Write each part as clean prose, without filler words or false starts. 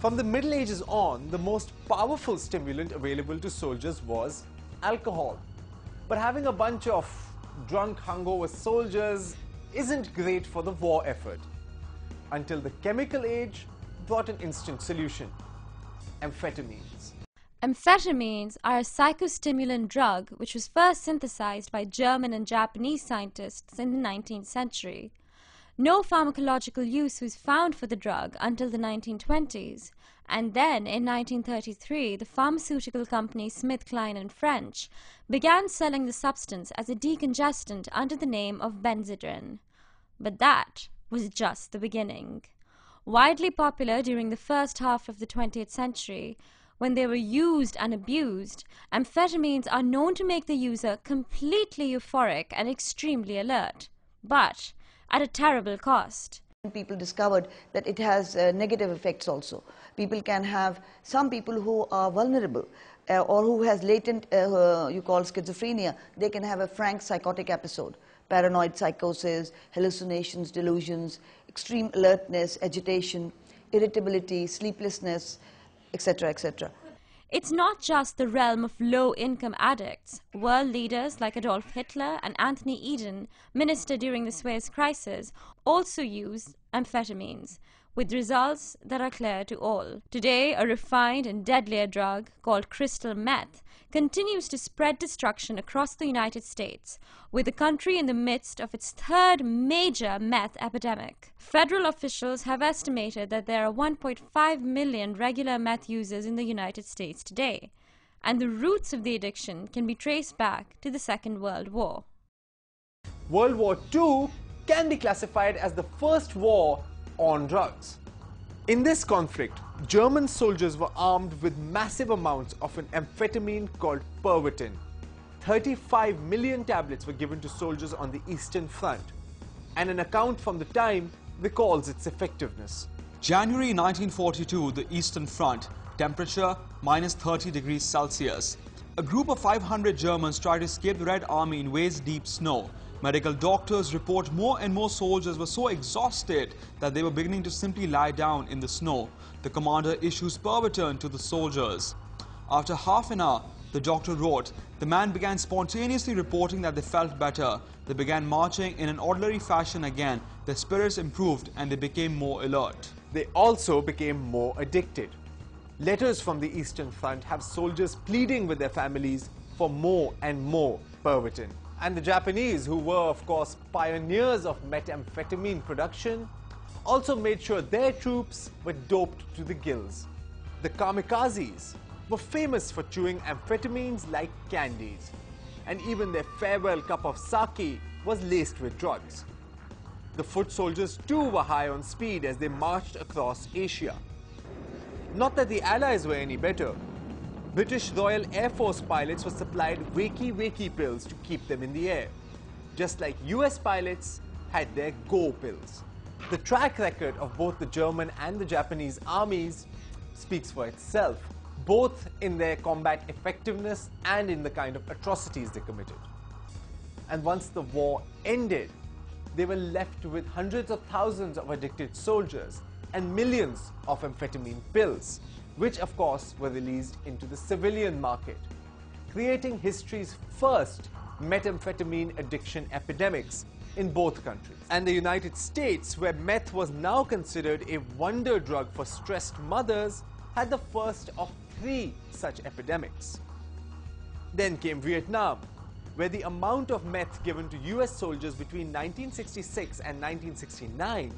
From the Middle Ages on, the most powerful stimulant available to soldiers was alcohol. But having a bunch of drunk, hungover soldiers isn't great for the war effort. Until the chemical age brought an instant solution: amphetamines. Amphetamines are a psychostimulant drug which was first synthesized by German and Japanese scientists in the 19th century. No pharmacological use was found for the drug until the 1920s, and then in 1933 the pharmaceutical company SmithKline and French began selling the substance as a decongestant under the name of Benzedrine. But that was just the beginning. Widely popular during the first half of the 20th century, when they were used and abused, amphetamines are known to make the user completely euphoric and extremely alert, but at a terrible cost. People discovered that it has negative effects also. Some people who are vulnerable or who has latent, you call schizophrenia, they can have a frank psychotic episode. Paranoid psychosis, hallucinations, delusions, extreme alertness, agitation, irritability, sleeplessness, etc., etc. It's not just the realm of low-income addicts. World leaders like Adolf Hitler and Anthony Eden, minister during the Suez Crisis, also used amphetamines, with results that are clear to all. Today, a refined and deadlier drug called crystal meth continues to spread destruction across the United States, with the country in the midst of its third major meth epidemic. Federal officials have estimated that there are 1.5 million regular meth users in the United States today, and the roots of the addiction can be traced back to the Second World War. World War II can be classified as the first war on drugs. In this conflict, German soldiers were armed with massive amounts of an amphetamine called Pervitin. 35 million tablets were given to soldiers on the Eastern Front, and an account from the time recalls its effectiveness. January 1942, the Eastern Front, temperature minus 30 degrees Celsius. A group of 500 Germans tried to escape the Red Army in waist-deep snow. Medical doctors report more and more soldiers were so exhausted that they were beginning to simply lie down in the snow. The commander issues Pervitin to the soldiers. After half an hour, the doctor wrote, the man began spontaneously reporting that they felt better. They began marching in an ordinary fashion again. Their spirits improved and they became more alert. They also became more addicted. Letters from the Eastern Front have soldiers pleading with their families for more and more Pervitin. And the Japanese, who were of course pioneers of methamphetamine production, also made sure their troops were doped to the gills. The kamikazes were famous for chewing amphetamines like candies, and even their farewell cup of sake was laced with drugs. The foot soldiers too were high on speed as they marched across Asia. Not that the Allies were any better. British Royal Air Force pilots were supplied wakey pills to keep them in the air, just like US pilots had their go pills. The track record of both the German and the Japanese armies speaks for itself, both in their combat effectiveness and in the kind of atrocities they committed. And once the war ended, they were left with hundreds of thousands of addicted soldiers and millions of amphetamine pills, which of course were released into the civilian market, creating history's first methamphetamine addiction epidemics in both countries. And the United States, where meth was now considered a wonder drug for stressed mothers, had the first of 3 such epidemics. Then came Vietnam, where the amount of meth given to US soldiers between 1966 and 1969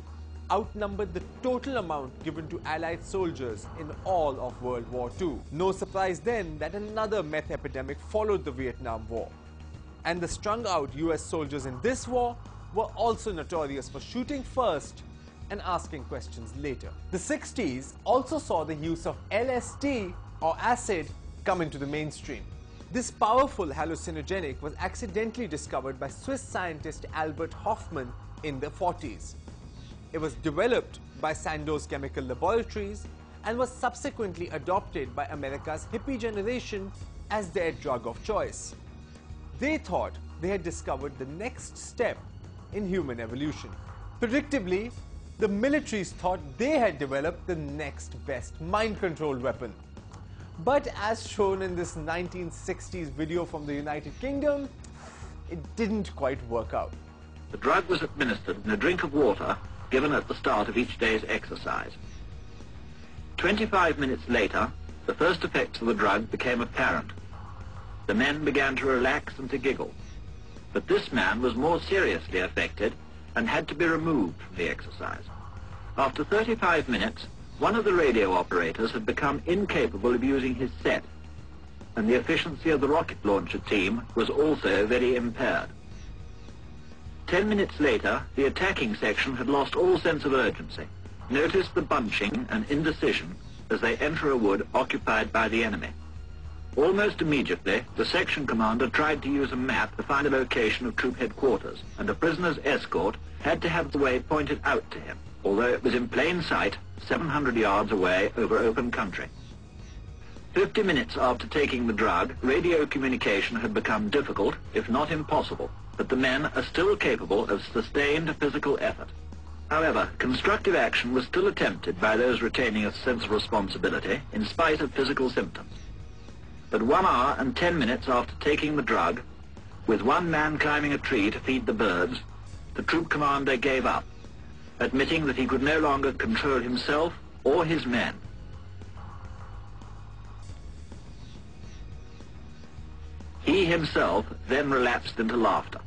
outnumbered the total amount given to Allied soldiers in all of World War II. No surprise then that another meth epidemic followed the Vietnam War. And the strung-out US soldiers in this war were also notorious for shooting first and asking questions later. The 60s also saw the use of LSD or acid come into the mainstream. This powerful hallucinogenic was accidentally discovered by Swiss scientist Albert Hofmann in the 40s. It was developed by Sandoz Chemical Laboratories and was subsequently adopted by America's hippie generation as their drug of choice. They thought they had discovered the next step in human evolution. Predictably, the militaries thought they had developed the next best mind-controlled weapon. But as shown in this 1960s video from the United Kingdom, it didn't quite work out. The drug was administered in a drink of water given at the start of each day's exercise. 25 minutes later, the first effects of the drug became apparent. The men began to relax and to giggle. But this man was more seriously affected and had to be removed from the exercise. After 35 minutes, one of the radio operators had become incapable of using his set, and the efficiency of the rocket launcher team was also very impaired. 10 minutes later, the attacking section had lost all sense of urgency. Notice the bunching and indecision as they enter a wood occupied by the enemy. Almost immediately, the section commander tried to use a map to find the location of troop headquarters, and the prisoner's escort had to have the way pointed out to him, although it was in plain sight 700 yards away over open country. 50 minutes after taking the drug, radio communication had become difficult, if not impossible, but the men are still capable of sustained physical effort. However, constructive action was still attempted by those retaining a sense of responsibility in spite of physical symptoms. But 1 hour and 10 minutes after taking the drug, with one man climbing a tree to feed the birds, the troop commander gave up, admitting that he could no longer control himself or his men. He himself then relapsed into laughter.